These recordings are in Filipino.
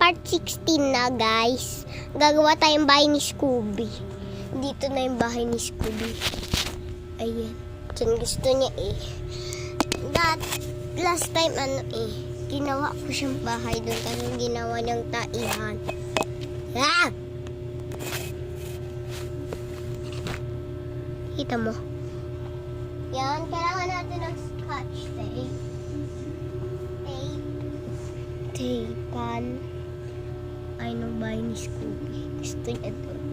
part 16 na, guys. Gagawa tayong bahay ni Scooby. Dito na yung bahay ni Scooby. Ayan. Diyan gusto niya eh. Last time ginawa ko siyang bahay doon kasi ginawa niyang taihan. Ah! Kita mo? Yan, kailangan natin ng scotch tape. Tapean. Ay, nung bahay ni Scooby. Gusto niya doon.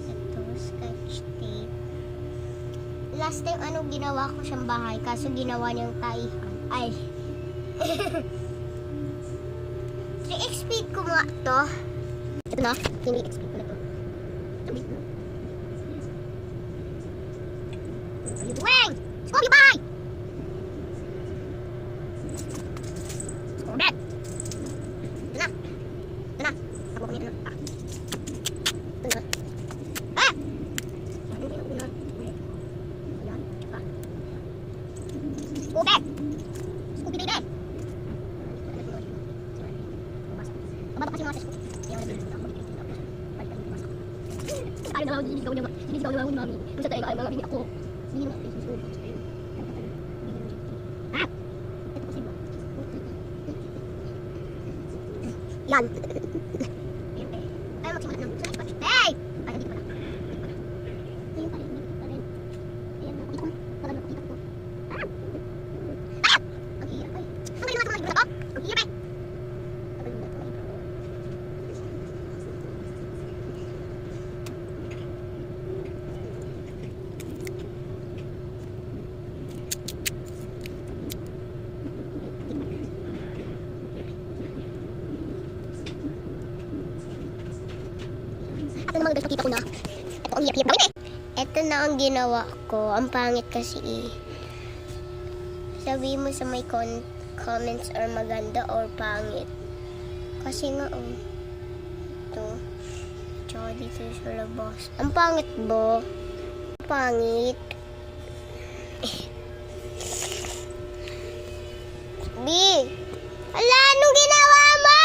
Ito, scotch tape. Last time, ginawa ko siyang bahay. Kaso ginawa niyang taihan. Ay. 3x speed ko nga to. Ito na. 3x speed ko na to. Weng! Scooby, bye! Scooby! Ito na. Ito na. Ako ko niya. Ito na. Ah! Scooby! Scooby, baby! Kababa kasi mga sa Scooby. Ayaw na lang, hinisigaw niya mami. Kung sa tayo ayaw na lang ako. Yan. Ayaw magsimula ng scotch. Hey! Ay, hindi pala. Ayun pala, hindi pala rin. Ayan, nakita ko. Pala nakita ko. Ah! Ah! Ang hirap ay. Ang galing naman ito. Ang hirap eh. Ito naman guys, nakita ko na. Ito ang hiyap-hiyap gawin eh. Ito na ang ginawa ko. Ang pangit kasi eh. Sabihin mo sa may comments or maganda or pangit. Kasi nga ito. Tsaka dito sa labas. Ang pangit bo. Pangit. B. Ala, anong ginawa mo?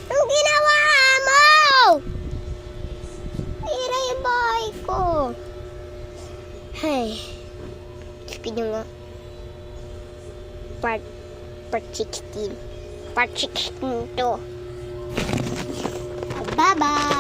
Anong ginawa mo? Tira yung bahay ko. Ay. Sige nyo nga. Part 16. Part 16 to. Bye-bye.